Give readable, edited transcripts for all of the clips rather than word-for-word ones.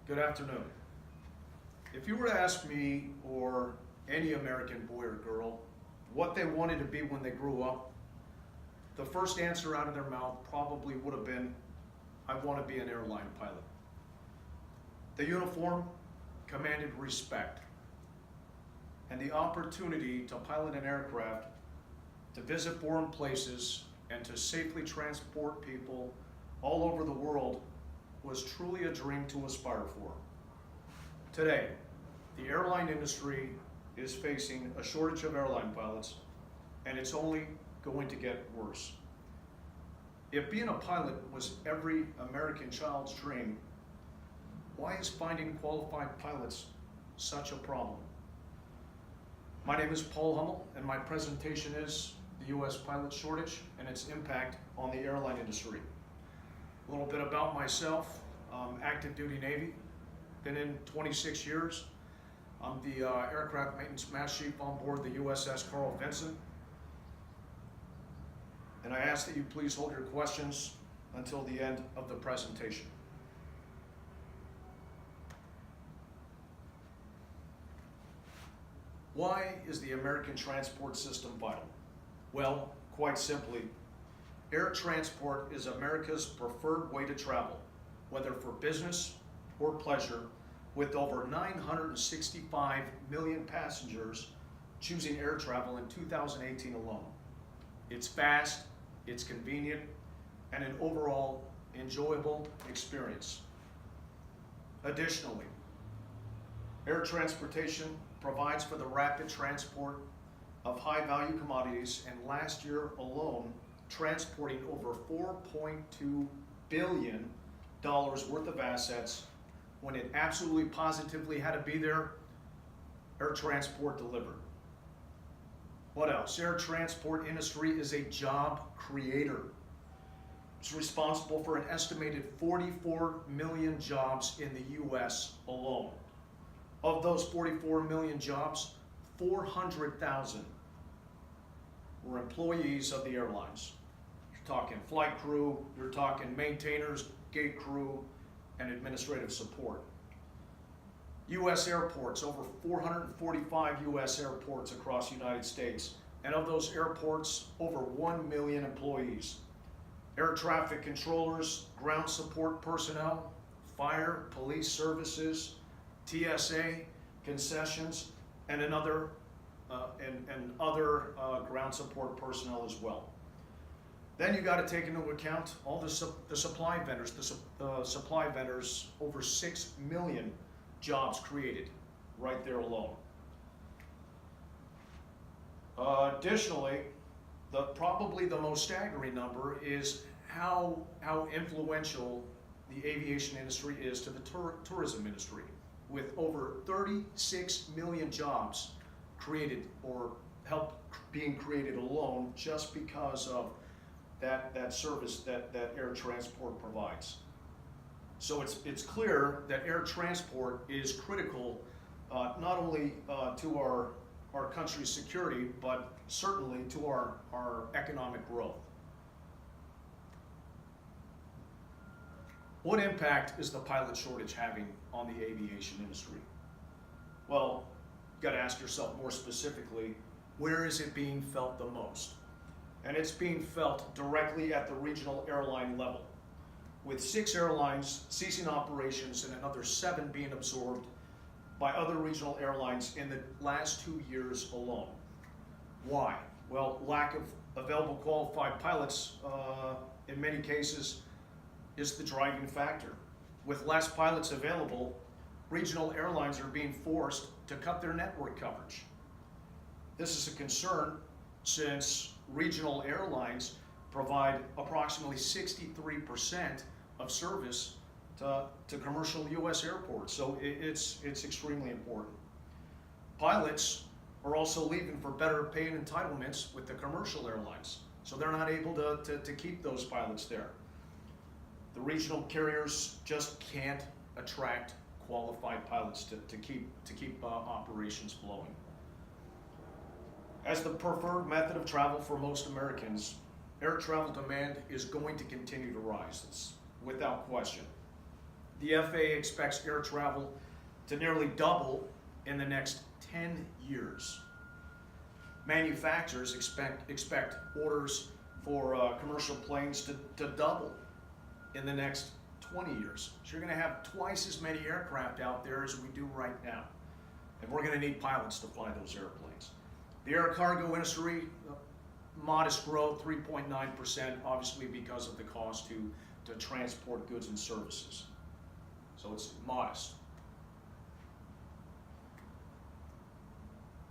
Good afternoon. If you were to ask me or any American boy or girl what they wanted to be when they grew up, the first answer out of their mouth probably would have been, I want to be an airline pilot. The uniform commanded respect, and the opportunity to pilot an aircraft, to visit foreign places, and to safely transport people all over the world was truly a dream to aspire for. Today, the airline industry is facing a shortage of airline pilots, and it's only going to get worse. If being a pilot was every American child's dream, why is finding qualified pilots such a problem? My name is Paul Hummel, and my presentation is the U.S. pilot shortage and its impact on the airline industry. A little bit about myself. Active duty Navy, been in 26 years. I'm the aircraft maintenance master chief on board the USS Carl Vinson. And I ask that you please hold your questions until the end of the presentation. Why is the American transport system vital? Well, quite simply, air transport is America's preferred way to travel, whether for business or pleasure, with over 965 million passengers choosing air travel in 2018 alone. It's fast, it's convenient, and an overall enjoyable experience. Additionally, air transportation provides for the rapid transport of high-value commodities, and last year alone, transporting over $4.2 billion worth of assets when it absolutely positively had to be there. Air transport delivered. What else? Air transport industry is a job creator. It's responsible for an estimated 44 million jobs in the US alone. Of those 44 million jobs, 400,000 were employees of the airlines. You're talking flight crew, you're talking maintainers, gate crew, and administrative support. U.S. airports, over 445 U.S. airports across the United States, and of those airports, over 1 million employees. Air traffic controllers, ground support personnel, fire, police services, TSA, concessions, and other ground support personnel as well. Then you got to take into account all the supply vendors. The supply vendors, over 6 million jobs created right there alone. Additionally, probably the most staggering number is how influential the aviation industry is to the tourism industry, with over 36 million jobs created or being created alone just because of that service that air transport provides. So it's clear that air transport is critical not only to our country's security, but certainly to our economic growth. What impact is the pilot shortage having on the aviation industry? Well, you got to ask yourself more specifically, where is it being felt the most? And it's being felt directly at the regional airline level, with 6 airlines ceasing operations and another 7 being absorbed by other regional airlines in the last 2 years alone. Why? Well, lack of available qualified pilots in many cases is the driving factor. With less pilots available, regional airlines are being forced to cut their network coverage. This is a concern since regional airlines provide approximately 63% of service to commercial U.S. airports, so it's extremely important. Pilots are also leaving for better pay and entitlements with the commercial airlines, so they're not able to keep those pilots there. The regional carriers just can't attract qualified pilots to keep operations flowing. As the preferred method of travel for most Americans, air travel demand is going to continue to rise. It's without question. The FAA expects air travel to nearly double in the next 10 years. Manufacturers expect orders for commercial planes to double in the next 20 years. So you're going to have twice as many aircraft out there as we do right now. And we're going to need pilots to fly those airplanes. The air cargo industry, modest growth, 3.9%, obviously because of the cost to transport goods and services. So it's modest.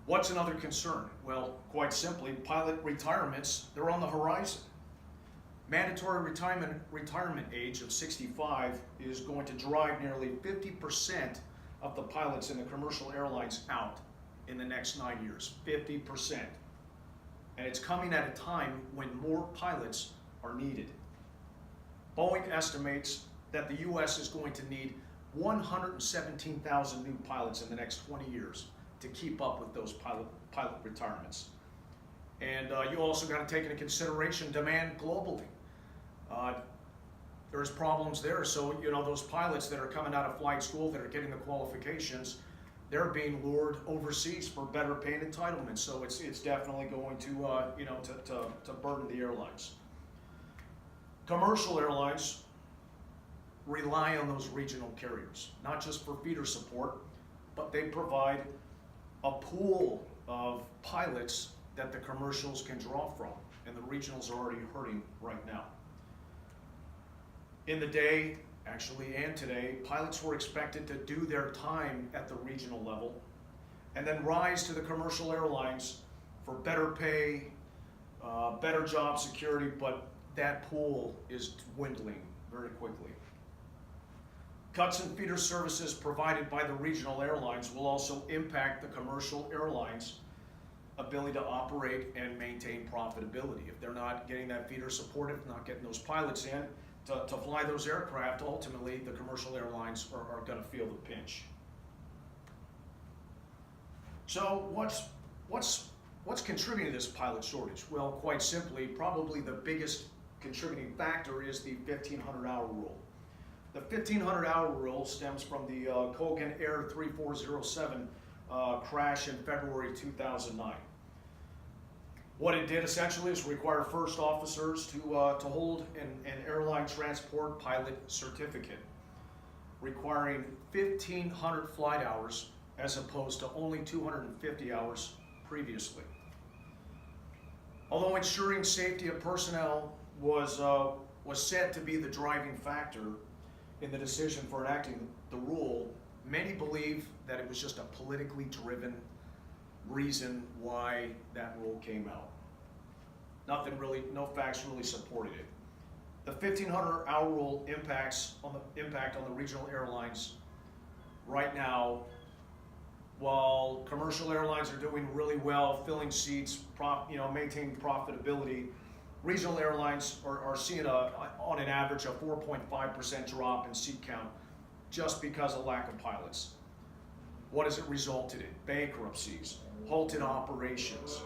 What's another concern? Well, quite simply, pilot retirements, they're on the horizon. Mandatory retirement age of 65 is going to drive nearly 50% of the pilots in the commercial airlines out in the next 9 years, 50%. And it's coming at a time when more pilots are needed. Boeing estimates that the U.S. is going to need 117,000 new pilots in the next 20 years to keep up with those pilot retirements. And you also got to take into consideration demand globally. There's problems there, so those pilots that are coming out of flight school that are getting the qualifications, they're being lured overseas for better pay and entitlements. So it's definitely going to burden the airlines. Commercial airlines rely on those regional carriers, not just for feeder support, but they provide a pool of pilots that the commercials can draw from, and the regionals are already hurting right now. In the day, actually, and today, pilots were expected to do their time at the regional level and then rise to the commercial airlines for better pay, better job security, but that pool is dwindling very quickly. Cuts in feeder services provided by the regional airlines will also impact the commercial airlines' ability to operate and maintain profitability. If they're not getting that feeder support, if not getting those pilots in to fly those aircraft, ultimately the commercial airlines are going to feel the pinch. So what's contributing to this pilot shortage? Well, quite simply, probably the biggest contributing factor is the 1,500-hour rule. The 1,500-hour rule stems from the Kogan Air 3407 crash in February 2009. What it did essentially is require first officers to hold an airline transport pilot certificate, requiring 1,500 flight hours as opposed to only 250 hours previously. Although ensuring safety of personnel was said to be the driving factor in the decision for enacting the rule, many believe that it was just a politically driven reason why that rule came out. No facts really supported it. The 1,500-hour rule impact on the regional airlines right now. While commercial airlines are doing really well, filling seats, maintaining profitability, regional airlines are seeing on an average a 4.5% drop in seat count just because of lack of pilots. What has it resulted in? Bankruptcies, halted operations,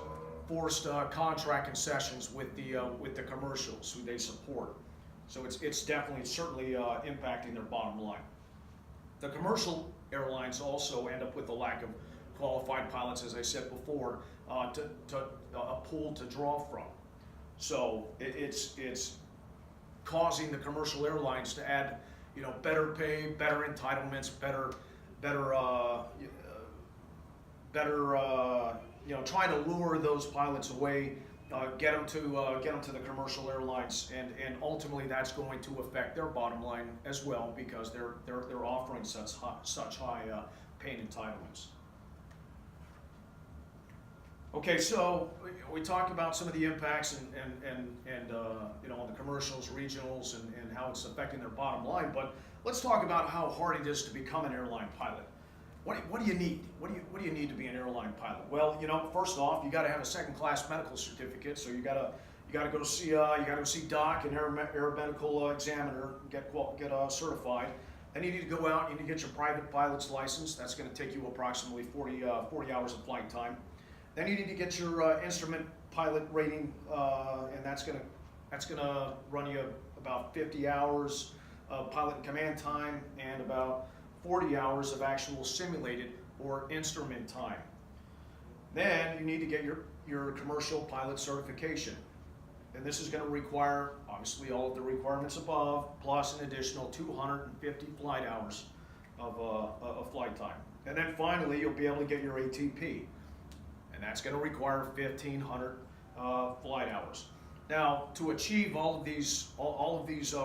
forced contract concessions with the commercials who they support. So it's certainly impacting their bottom line. The commercial airlines also end up with a lack of qualified pilots, as I said before, to a pool to draw from. So it's causing the commercial airlines to add, better pay, better entitlements, better, trying to lure those pilots away, get them to the commercial airlines, and ultimately that's going to affect their bottom line as well because they're offering such high pay and entitlements. Okay, so we talked about some of the impacts on the commercials, regionals, and how it's affecting their bottom line. But let's talk about how hard it is to become an airline pilot. What do you need? What do you need to be an airline pilot? Well, first off, you got to have a second-class medical certificate. So you got to go see Doc, an air medical examiner, get certified. Then you need to go out. You need to get your private pilot's license. That's going to take you approximately 40 hours of flight time. Then you need to get your instrument pilot rating, and that's gonna run you about 50 hours. of pilot and command time and about 40 hours of actual simulated or instrument time. Then you need to get your commercial pilot certification. And this is going to require, obviously, all of the requirements above, plus an additional 250 flight hours of flight time. And then finally, you'll be able to get your ATP. And that's going to require 1,500 flight hours. Now, to achieve all of these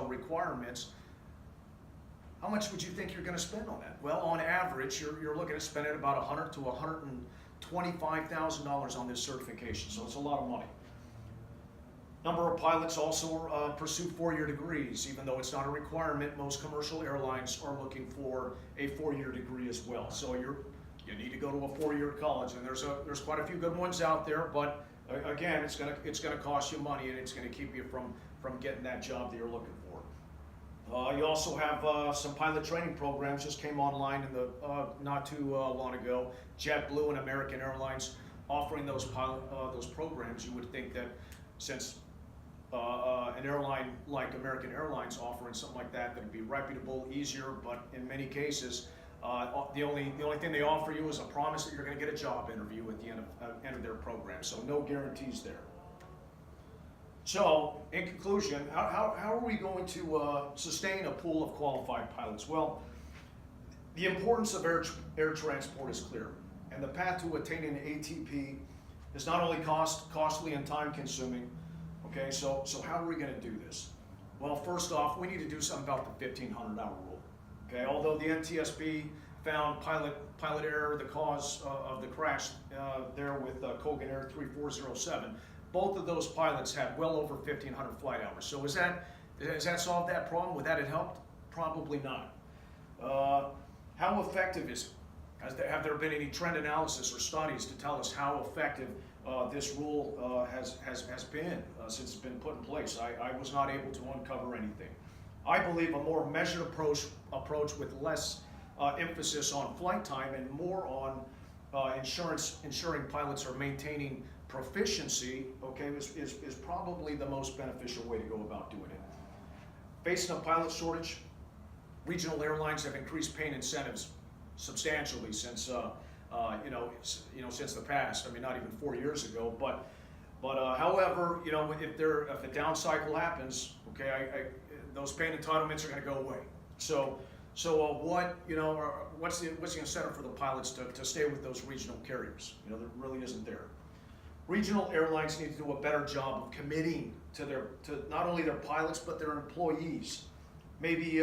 requirements, how much would you think you're going to spend on that? Well, on average, you're looking at spending about $100,000 to $125,000 on this certification, so it's a lot of money. Number of pilots also pursue 4-year degrees. Even though it's not a requirement, most commercial airlines are looking for a 4-year degree as well. So you need to go to a 4-year college, and there's quite a few good ones out there. But again, it's gonna cost you money, and it's gonna keep you from getting that job that you're looking for. You also have some pilot training programs just came online in the not too long ago. JetBlue and American Airlines offering those programs. You would think that since an airline like American Airlines offering something like that would be reputable, easier, but in many cases, the only thing they offer you is a promise that you're going to get a job interview at the end of their program. So no guarantees there. So in conclusion, how are we going to sustain a pool of qualified pilots? Well, the importance of air transport is clear, and the path to attaining an ATP is not only costly and time consuming. Okay, so how are we going to do this? Well, first off, we need to do something about the 1,500-hour rule. Okay, although the NTSB found pilot error the cause of the crash there with Kogan Air 3407, both of those pilots had well over 1,500 flight hours. So has that solved that problem? Would that have helped? Probably not. How effective is it? Have there been any trend analysis or studies to tell us how effective this rule has been since it's been put in place? I was not able to uncover anything. I believe a more measured approach with less emphasis on flight time and more on ensuring pilots are maintaining proficiency, okay, is probably the most beneficial way to go about doing it. Facing a pilot shortage, regional airlines have increased pay and incentives substantially since since the past. I mean, not even 4 years ago. But however, if a down cycle happens, okay, those pay entitlements are going to go away. So what's the incentive for the pilots to stay with those regional carriers? There really isn't there. Regional airlines need to do a better job of committing to not only their pilots but their employees. Maybe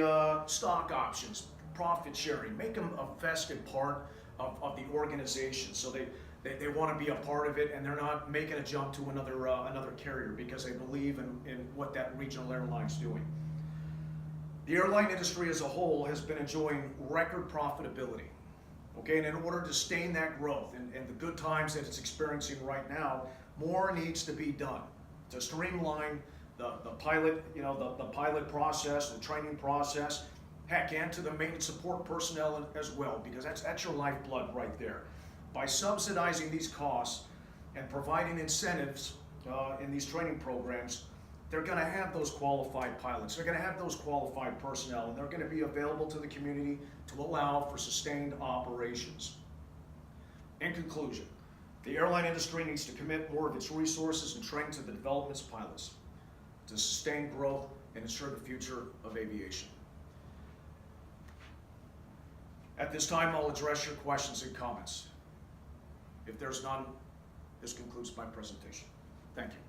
stock options, profit sharing, make them a vested part of the organization, so they want to be a part of it, and they're not making a jump to another carrier because they believe in what that regional airline's doing. The airline industry as a whole has been enjoying record profitability. Okay, and in order to sustain that growth and the good times that it's experiencing right now, more needs to be done to streamline the pilot, the pilot process, the training process, heck, and to the maintenance support personnel as well, because that's your lifeblood right there. By subsidizing these costs and providing incentives in these training programs, they're going to have those qualified pilots, they're going to have those qualified personnel, and they're going to be available to the community to allow for sustained operations. In conclusion, the airline industry needs to commit more of its resources and training to the development of pilots to sustain growth and ensure the future of aviation. At this time, I'll address your questions and comments. If there's none, this concludes my presentation. Thank you.